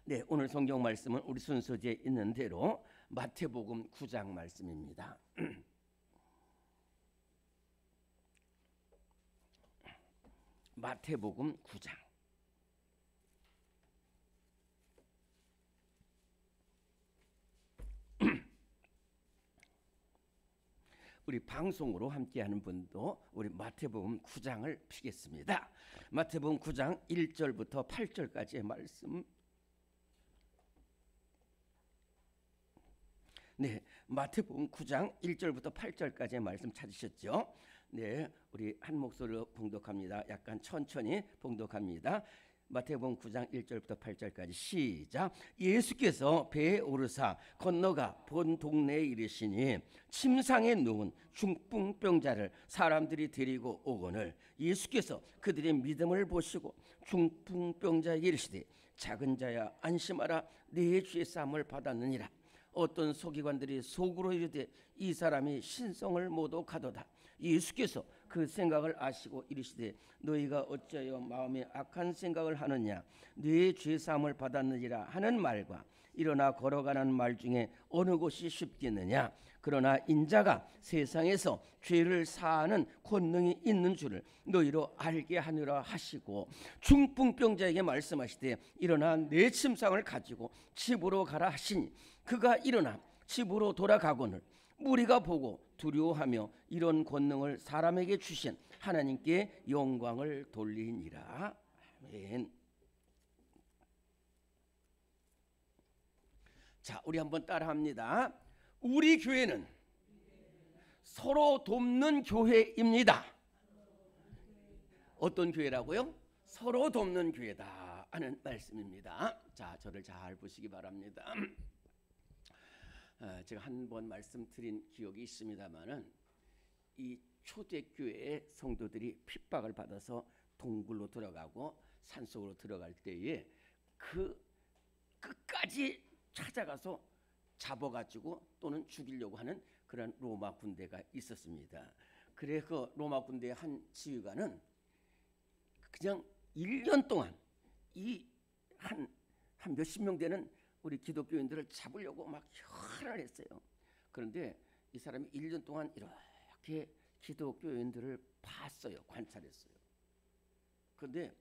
네, 오늘 성경 말씀은 우리 순서지에 있는 대로 마태복음 9장 말씀입니다. 마태복음 9장. 우리 방송으로 함께하는 분도 우리 마태복음 9장을 피겠습니다. 마태복음 9장 1절부터 8절까지의 말씀. 네, 마태복음 9장 1절부터 8절까지의 말씀 찾으셨죠? 네, 우리 한 목소리로 봉독합니다. 약간 천천히 봉독합니다. 마태복음 9장 1절부터 8절까지 시작. 예수께서 배에 오르사 건너가 본 동네에 이르시니 침상에 누운 중풍병자를 사람들이 데리고 오거늘 예수께서 그들의 믿음을 보시고 중풍병자에게 이르시되 작은 자야 안심하라 네 죄 사함을 받았느니라. 어떤 서기관들이 속으로 이르되 이 사람이 신성을 모독하도다. 예수께서 그 생각을 아시고 이르시되 너희가 어찌하여 마음에 악한 생각을 하느냐. 네 죄사함을 받았느니라 하는 말과 일어나 걸어가는 말 중에 어느 것이 쉽겠느냐. 그러나 인자가 세상에서 죄를 사하는 권능이 있는 줄을 너희로 알게 하느라 하시고 중풍병자에게 말씀하시되 일어나 내 침상을 가지고 집으로 가라 하시니 그가 일어나 집으로 돌아가거늘 무리가 보고 두려워하며 이런 권능을 사람에게 주신 하나님께 영광을 돌리니라. 아멘. 자, 우리 한번 따라합니다. 우리 교회는 서로 돕는 교회입니다. 어떤 교회라고요? 서로 돕는 교회다 하는 말씀입니다. 자, 저를 잘 보시기 바랍니다. 제가 한 번 말씀드린 기억이 있습니다만은 이 초대교회의 성도들이 핍박을 받아서 동굴로 들어가고 산속으로 들어갈 때에 그 끝까지 찾아가서 잡아가지고 또는 죽이려고 하는 그런 로마 군대가 있었습니다. 그래 그 로마 군대의 한 지휘관은 그냥 1년 동안 이 한 몇십 명 되는 우리 기독교인들을 잡으려고 막 혈을 했어요. 그런데 이 사람이 1년 동안 이렇게 기독교인들을 봤어요. 관찰했어요. 그런데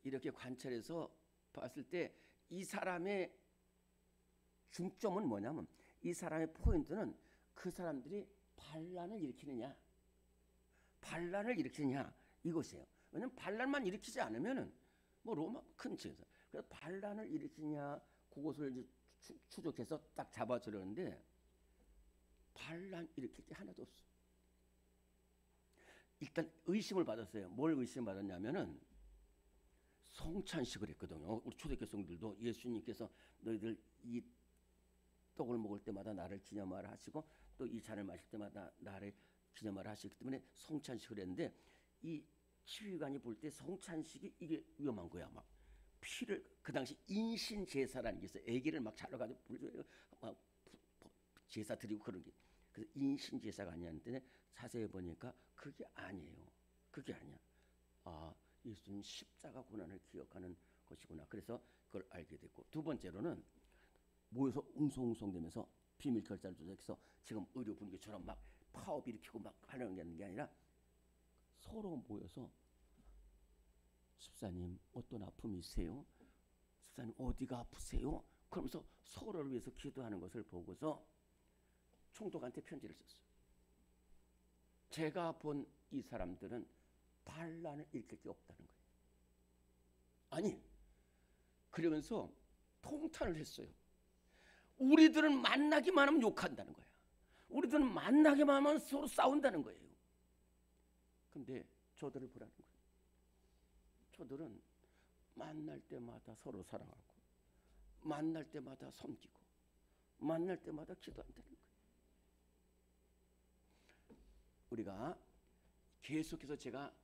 이렇게 관찰해서 봤을 때 이 사람의 중점은 뭐냐면 이 사람의 포인트는 그 사람들이 반란을 일으키느냐 이것이에요. 왜냐하면 반란만 일으키지 않으면은 뭐 로마 큰 지에서 그래서 반란을 일으키냐 그것을 이제 추적해서 딱 잡아주려는데 반란 일으킬 게 하나도 없어. 일단 의심을 받았어요. 뭘 의심받았냐면은 성찬식을 했거든요. 우리 초대교회 성들도 예수님께서 너희들 이 떡을 먹을 때마다 나를 기념하라 하시고 또 이 잔을 마실 때마다 나를 기념하라 하시기 때문에 성찬식을 했는데 이 지휘관이 볼 때 성찬식이 이게 위험한 거야. 막 피를 그 당시 인신 제사라는 게 있어요. 아기를 막 잘라가지고 막 제사 드리고 그런 게. 그래서 인신 제사가 아니었는데 자세히 보니까 그게 아니에요. 그게 아니야. 아, 예수님 십자가 고난을 기억하는 것이구나. 그래서 그걸 알게 됐고 두 번째로는 모여서 웅성웅성되면서 비밀 결사를 조작해서 지금 의료 분위기처럼 막 파업 일으키고 막 하려는 게 아니라 서로 모여서 집사님 어떤 아픔이 있으세요? 집사님 어디가 아프세요? 그러면서 서로를 위해서 기도하는 것을 보고서 총독한테 편지를 썼어요. 제가 본 이 사람들은 반란을 일으킬 게 없다는 거예요. 아니, 그러면서 통탄을 했어요. 우리들은 만나기만 하면 욕한다는 거야. 우리들은 만나기만 하면 서로 싸운다는 거예요. 근데 저들을 보라는 거예요. 저들은 만날 때마다 서로 사랑하고 만날 때마다 섬기고 만날 때마다 기도한다는 거예요. 우리가 계속해서 제가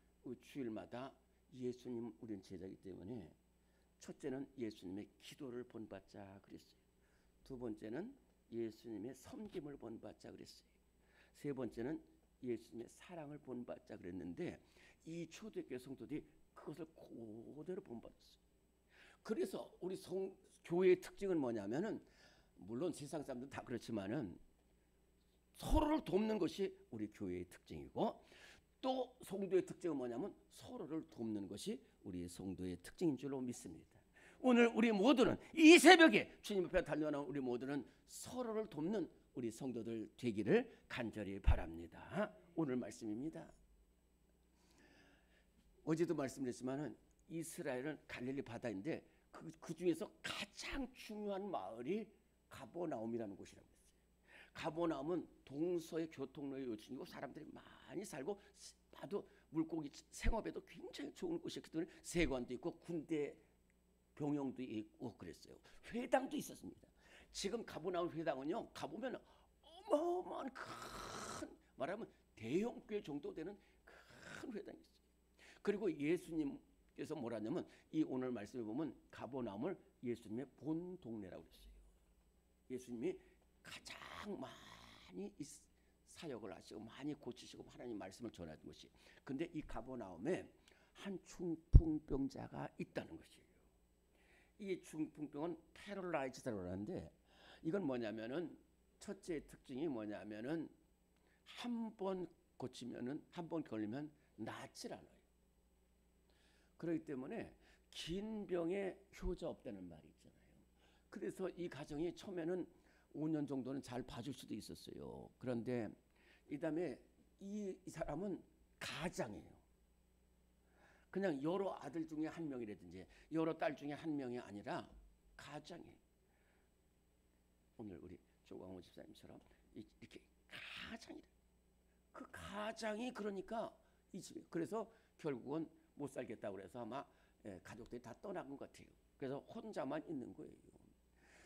주일마다 예수님 우리는 제자이기 때문에 첫째는 예수님의 기도를 본받자 그랬어요. 두 번째는 예수님의 섬김을 본받자 그랬어요. 세 번째는 예수님의 사랑을 본받자 그랬는데 이 초대교회 성도들이 그것을 그대로 본받았어요. 그래서 우리 교회의 특징은 뭐냐면은 물론 세상 사람들 다 그렇지만은 서로를 돕는 것이 우리 교회의 특징이고 또 성도의 특징은 뭐냐면 서로를 돕는 것이 우리 성도의 특징인 줄로 믿습니다. 오늘 우리 모두는 이 새벽에 주님 앞에 달려나온 우리 모두는 서로를 돕는 우리 성도들 되기를 간절히 바랍니다. 오늘 말씀입니다. 어제도 말씀드렸지만은 이스라엘은 갈릴리 바다인데 그 중에서 가장 중요한 마을이 가버나움이라는 곳이라고 했어요. 가버나움은 동서의 교통로의 요충이고 사람들이 많이 살고 봐도 물고기 생업에도 굉장히 좋은 곳이었기 때문에 세관도 있고 군대 병영도 있고 그랬어요. 회당도 있었습니다. 지금 가버나움 회당은요 가보면 어마어마한 큰 말하면 대형 교회 정도 되는 큰 회당이 있어요. 그리고 예수님께서 뭐라 하냐면 이 오늘 말씀에 보면 가버나움을 예수님의 본 동네라고 그랬어요. 예수님이 가장 많이 사역을 하시고 많이 고치시고 하나님 말씀을 전하는 것이. 근데 이 가버나움에 한 중풍병자가 있다는 것이에요. 이 중풍병은 패럴라이즈라고 하는데 이건 뭐냐면은 첫째 특징이 뭐냐면은 한 번 고치면은 한 번 걸리면 낫질 않아요. 그렇기 때문에 긴 병에 효자 없다는 말이 있잖아요. 그래서 이 가정이 처음에는 5년 정도는 잘 봐줄 수도 있었어요. 그런데 이 다음에 이 사람은 가장이에요. 그냥 여러 아들 중에 한 명이라든지 여러 딸 중에 한 명이 아니라 가장이에요. 오늘 우리 조광호 집사님처럼 이렇게 가장이래. 그 가장이 그러니까 이 집에 그래서 결국은 못 살겠다고 그래서 아마 가족들이 다 떠나간 것 같아요. 그래서 혼자만 있는 거예요.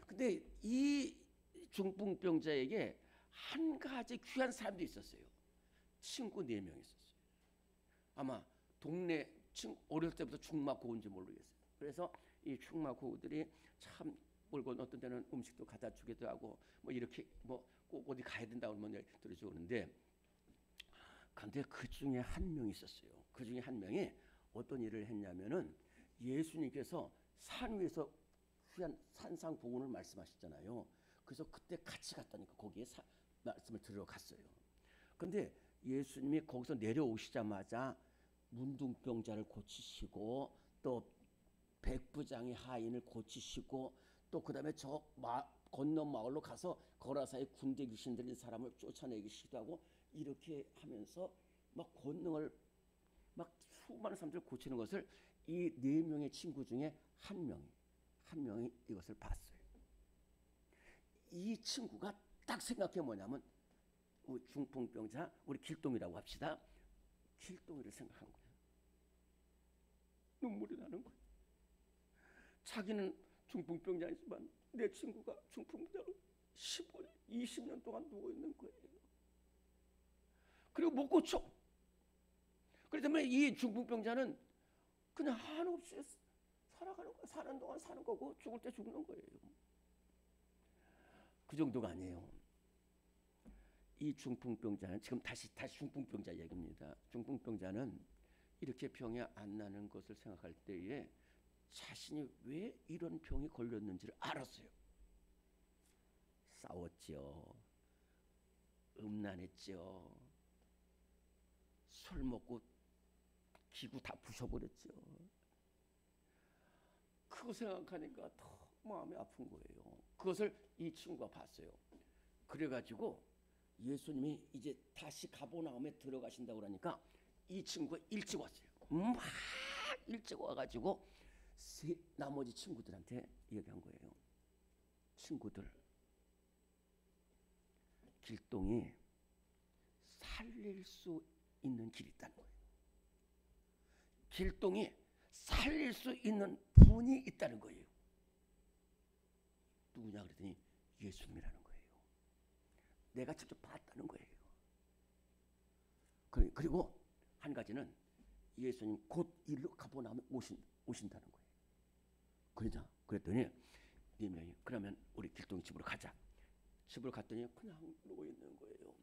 근데 이 중풍병자에게 한 가지 귀한 사람도 있었어요. 친구 4명 있었어요. 아마 동네 어렸을 때부터 중마고우인지 모르겠어요. 그래서 이 중마고우들이 참 몰고 어떤 데는 음식도 갖다 주기도 하고 뭐 이렇게 뭐 꼭 어디 가야 된다고 하면 들어주는데 근데 그 중에 한 명이 있었어요. 그 중에 한 명이 어떤 일을 했냐면은 예수님께서 산 위에서 귀한 산상 보훈을 말씀하셨잖아요. 그래서 그때 같이 갔다니까 거기에 말씀을 들으러 갔어요. 근데 예수님이 거기서 내려오시자마자 문둥병자를 고치시고 또 백부장의 하인을 고치시고 또 그다음에 저 건너 마을로 가서 거라사의 군대 귀신 들린 사람을 쫓아내기도 하고 이렇게 하면서 막 권능을 막 수많은 사람들을 고치는 것을 이 4명의 친구 중에 한 명이 이것을 봤어요. 이 친구가 딱 생각해 뭐냐면 우리 중풍병자 우리 길동이라고 합시다. 길동이를 생각한 거예요. 눈물이 나는 거예요. 자기는 중풍병자이지만 내 친구가 중풍병자로 15년, 20년 동안 누워 있는 거예요. 그리고 못 고쳐. 그렇기 때문에 이 중풍병자는 그냥 한없이 살아가는 거야. 사는 동안 사는 거고 죽을 때 죽는 거예요. 그 정도가 아니에요. 이 중풍병자는 지금 다시 중풍병자 얘기입니다. 중풍병자는 이렇게 병이 안 나는 것을 생각할 때에 자신이 왜 이런 병이 걸렸는지를 알았어요. 싸웠죠. 음란했죠. 술 먹고 기구 다 부셔버렸죠. 그거 생각하니까 더 마음이 아픈 거예요. 그것을 이 친구가 봤어요. 그래가지고 예수님이 이제 다시 가버나움에 들어가신다고 그러니까 이 친구가 일찍 왔어요. 막 일찍 와가지고 나머지 친구들한테 얘기한 거예요. 친구들, 길동이 살릴 수 있는 길이 있다는 거예요. 길동이 살릴 수 있는 분이 있다는 거예요. 누구냐 그랬더니 예수님이라는 거예요. 내가 직접 봤다는 거예요. 그리고 한 가지는 예수님 곧 일로 가버나움에 오신다는 거예요. 그랬더니 4명이 그러면 우리 길동이 집으로 가자. 집으로 갔더니 그냥 누워 있는 거예요.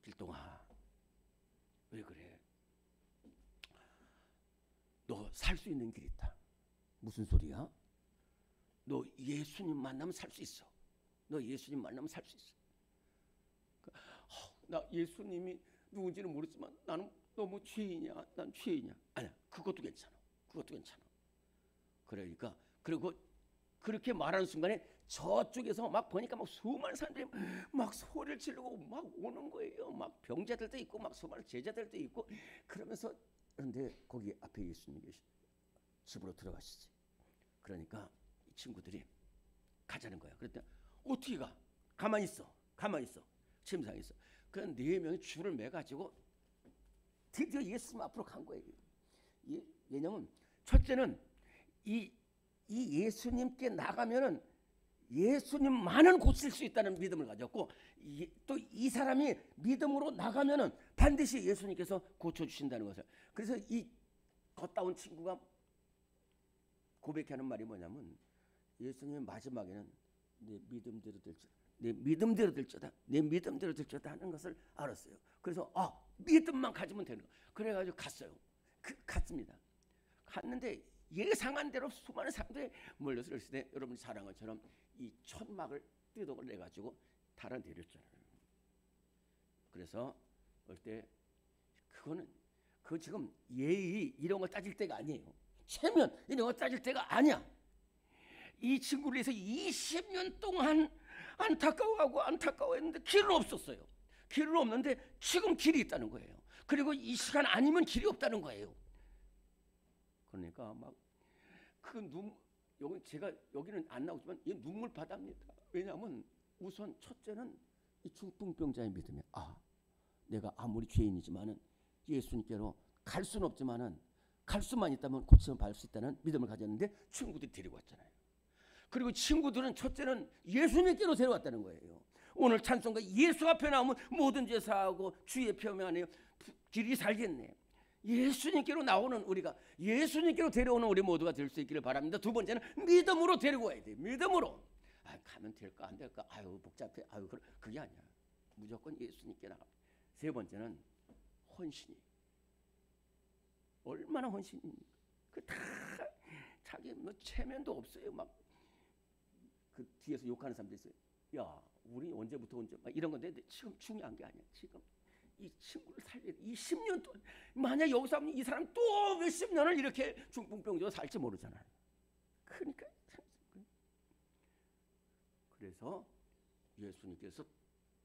길동아, 왜 그래? 너 살 수 있는 길이 있다. 무슨 소리야? 너 예수님 만나면 살 수 있어. 너 예수님 만나면 살 수 있어. 나 예수님이 누군지는 모르지만 나는 너무 죄인이야. 난 죄인이야. 아니야. 그것도 괜찮아. 그것도 괜찮아. 그러니까 그리고 그렇게 말하는 순간에 저쪽에서 막 보니까 막 수많은 사람들이 막 소리를 지르고 막 오는 거예요. 막 병자들도 있고 막 수많은 제자들도 있고 그러면서 그런데 거기 앞에 예수님이 계시 집으로 들어가시지. 그러니까 이 친구들이 가자는 거야. 그랬더니 어떻게 가? 가만히 있어. 가만히 있어. 침상에 있어. 그 네 명이 줄을 매가지고 드디어 예수님 앞으로 간 거예요. 왜냐면 첫째는 이 예수님께 나가면은 예수님만은 고칠 수 있다는 믿음을 가졌고 또 이 사람이 믿음으로 나가면은 반드시 예수님께서 고쳐주신다는 것을. 그래서 이 걷다 온 친구가 고백하는 말이 뭐냐면 예수님 마지막에는 내 믿음대로 될지어다. 내 믿음대로 될지어다. 내 믿음대로 될지어다 하는 것을 알았어요. 그래서 믿음만 가지면 되는 거. 그래가지고 갔어요. 갔습니다. 갔는데 예상한 대로 수많은 사람들이 몰려서 그랬을 때 여러분이 잘 아는 것처럼 이 천막을 뜯어내가지고 달아내렸잖아요. 그래서 그때 그거 지금 예의 이런 거 따질 때가 아니에요. 체면 이런 거 따질 때가 아니야. 이 친구를 위해서 20년 동안 안타까워했는데 길은 없었어요. 길은 없는데 지금 길이 있다는 거예요. 그리고 이 시간 아니면 길이 없다는 거예요. 그러니까 막 제가 여기는 안 나오지만 이 눈물 바다입니다. 왜냐하면 우선 첫째는 이 중풍병자의 믿음이 내가 아무리 죄인이지만은 예수님께로 갈 수는 없지만은 갈 수만 있다면 고침을 받을 수 있다는 믿음을 가졌는데 친구들이 데리고 왔잖아요. 그리고 친구들은 첫째는 예수님께로 데려왔다는 거예요. 오늘 찬송가 예수 앞에 나오면 모든 죄 사하고 주의 표명하네요. 길이 살겠네. 예수님께로 나오는 우리가 예수님께로 데려오는 우리 모두가 될 수 있기를 바랍니다. 두 번째는 믿음으로 데리고 와야 돼요. 믿음으로. 가면 될까 안 될까? 복잡해. 그게 아니야. 무조건 예수님께 나갑니다. 세 번째는 헌신이. 얼마나 헌신입니까? 다 자기 체면도 없어요. 막 그 뒤에서 욕하는 사람들 있어요. 야, 우리 언제부터 언제 막 이런 건데 지금 중요한 게 아니야. 지금 이 친구를 살려 20년 동안 만약 여기서 하면 이 사람 또 몇십 년을 이렇게 중풍병자로 살지 모르잖아요. 그러니까 그래서 예수님께서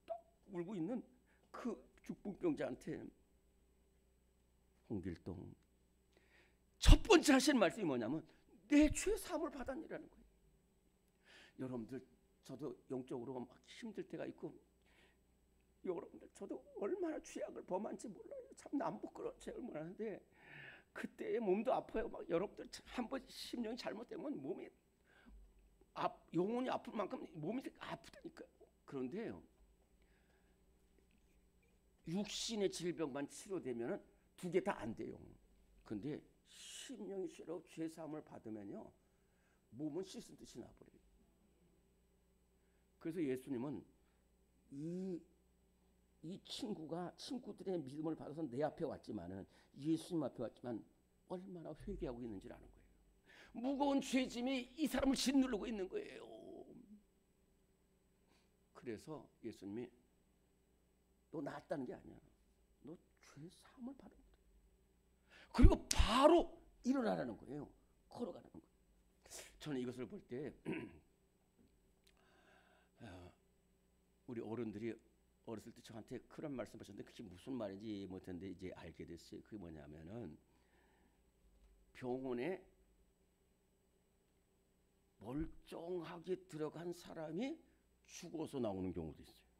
딱 울고 있는 그 중풍병자한테 홍길동 첫 번째 하신 말씀이 뭐냐면 내 죄 사함을 받았니라는 거예요. 여러분들 저도 영적으로 막 힘들 때가 있고 여러분들 저도 얼마나 죄악을 범한지 몰라요. 참 남부끄러운 죄를 하는데 그때 몸도 아파요. 막 여러분들 한 번 심령이 잘못되면 몸이 영혼이 아플 만큼 몸이 아프다니까요. 그런데요, 육신의 질병만 치료되면 두 개 다 안 돼요. 근데 심령이 싫어 죄 사함을 받으면요 몸은 씻은 듯이 나버려요. 그래서 예수님은 이 친구들의 믿음을 받아서 내 앞에 왔지만은 예수님 앞에 왔지만 얼마나 회개하고 있는지를 아는 거예요. 무거운 죄짐이 이 사람을 짓누르고 있는 거예요. 그래서 예수님이 너 나았다는 게 아니야. 너 죄 사함을 받은 거야. 그리고 바로 일어나라는 거예요. 걸어가는 거예요. 저는 이것을 볼 때 우리 어른들이 어렸을 때 저한테 그런 말씀하셨는데 그게 무슨 말인지 못했는데 이제 알게 됐어요. 그게 뭐냐면은 병원에 멀쩡하게 들어간 사람이 죽어서 나오는 경우도 있어요.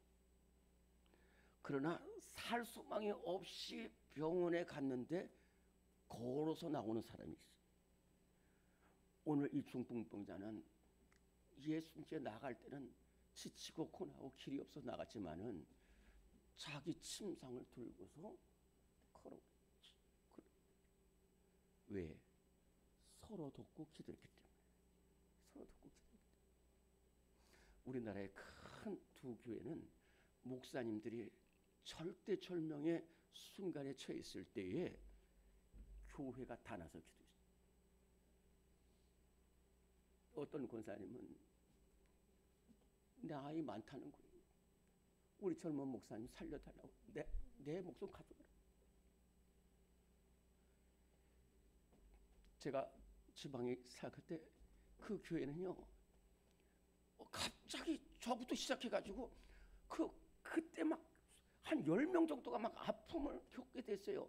그러나 살 소망이 없이 병원에 갔는데 걸어서 나오는 사람이 있어요. 오늘 이 중풍병자는 예수님께 나갈 때는 지치고 고나고 길이 없어 나갔지만은 자기 침상을 들고서 걸어갔지. 왜? 서로 돕고 기도했기 때문에. 서로 돕고 기도했기 때문에. 우리나라의 큰 두 교회는 목사님들이 절대절명의 순간에 처해 있을 때에 교회가 다 나서 기도했어요. 어떤 권사님은 내 아이 많다는 거예요. 우리 젊은 목사님 살려달라고. 내 목숨 가져가라. 제가 지방에 살았을 때 그 교회는요, 갑자기 저부터 시작해가지고 그때 막 한 10명 정도가 막 아픔을 겪게 됐어요.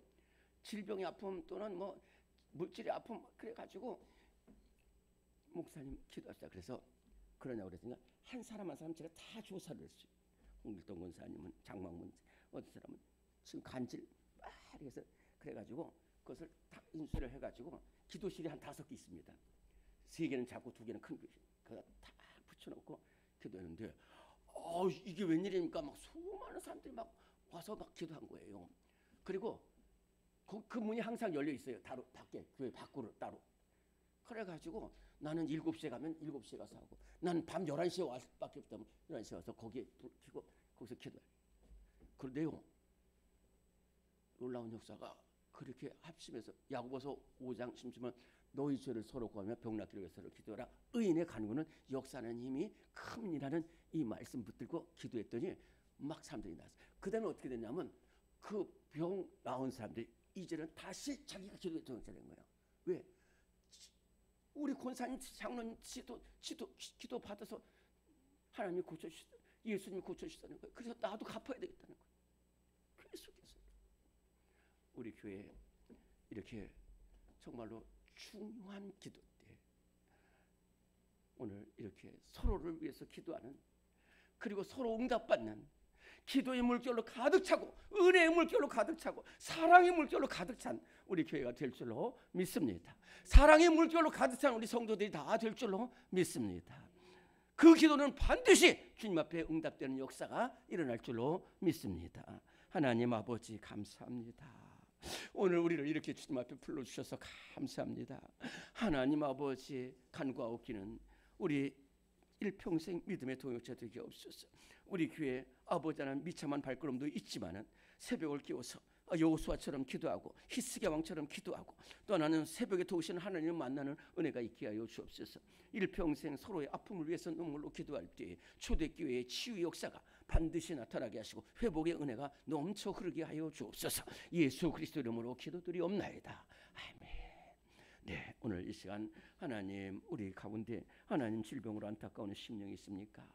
질병의 아픔 또는 뭐 물질의 아픔. 그래가지고 목사님 기도하시다 그래서 그러냐고 그랬으니까 한 사람 한 사람 제가 다 조사를 했어요. 홍길동 권사님은, 장망문, 어떤 사람은 지금 간질 막 해서 그래가지고 그것을 다 인수를 해가지고 기도실이 한 5개 있습니다. 3개는 작고 2개는 큰 교실. 그거 다 붙여놓고 기도했는데 이게 웬일입니까? 막 수많은 사람들이 막 와서 막 기도한 거예요. 그리고 그 문이 항상 열려 있어요. 따로 밖에 교회 밖으로 따로. 그래가지고 나는 7시에 가면 7시에 가서 하고, 나는 밤 11시에 갈 밖에 없다면 11시에 와서 거기에 불 켜고 거기서 기도해요. 그런데요, 놀라운 역사가 그렇게 합심해서 야고보서 5장 10절은 너희 죄를 서로 구하며 병낫기를 위해서 서로 기도하라. 의인의 간구는 역사하는 힘이 큼이라는 이 말씀 붙들고 기도했더니 막 사람들이 나왔어요. 그 다음에 어떻게 됐냐면 그 병 나온 사람들이 이제는 다시 자기가 기도했던 것처럼 된 거예요. 왜? 우리 권사님, 장로님 기도 받아서 하나님이 고쳐주시다, 예수님이 고쳐주시다는 거예요. 그래서 나도 갚아야 되겠다는 거예요. 계속해서 우리 교회에 이렇게 정말로 중요한 기도 때 오늘 이렇게 서로를 위해서 기도하는, 그리고 서로 응답받는 기도의 물결로 가득 차고 은혜의 물결로 가득 차고 사랑의 물결로 가득 찬 우리 교회가 될 줄로 믿습니다. 사랑의 물결로 가득 찬 우리 성도들이 다 될 줄로 믿습니다. 그 기도는 반드시 주님 앞에 응답되는 역사가 일어날 줄로 믿습니다. 하나님 아버지 감사합니다. 오늘 우리를 이렇게 주님 앞에 불러주셔서 감사합니다. 하나님 아버지 간구하고 기는 우리 일평생 믿음의 동역자 되게 없소서. 우리 교회 아버지 하나님 미참한 발걸음도 있지만은 새벽을 깨워서 여호수아처럼 기도하고 히스기야 왕처럼 기도하고 또 하나는 새벽에 도우시는 하나님을 만나는 은혜가 있게 하여 주옵소서. 일평생 서로의 아픔을 위해서 눈물로 기도할 때 초대교회의 치유 역사가 반드시 나타나게 하시고 회복의 은혜가 넘쳐 흐르게 하여 주옵소서. 예수 그리스도 이름으로 기도드리옵나이다. 아멘. 네, 오늘 이 시간 하나님 우리 가운데 하나님 질병으로 안타까운 심령이 있습니까?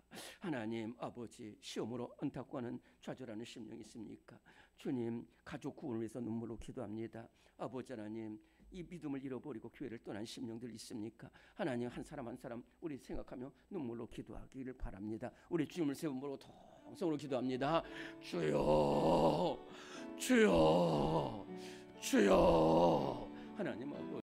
하나님 아버지 시험으로 안타까워하는 좌절하는 심령이 있습니까? 주님 가족 구원을 위해서 눈물로 기도합니다. 아버지 하나님 이 믿음을 잃어버리고 교회를 떠난 심령들 있습니까? 하나님 한 사람 한 사람 우리 생각하며 눈물로 기도하기를 바랍니다. 우리 주님을 세움으로 통성으로 기도합니다. 주여 주여 주여. 하나님 아버지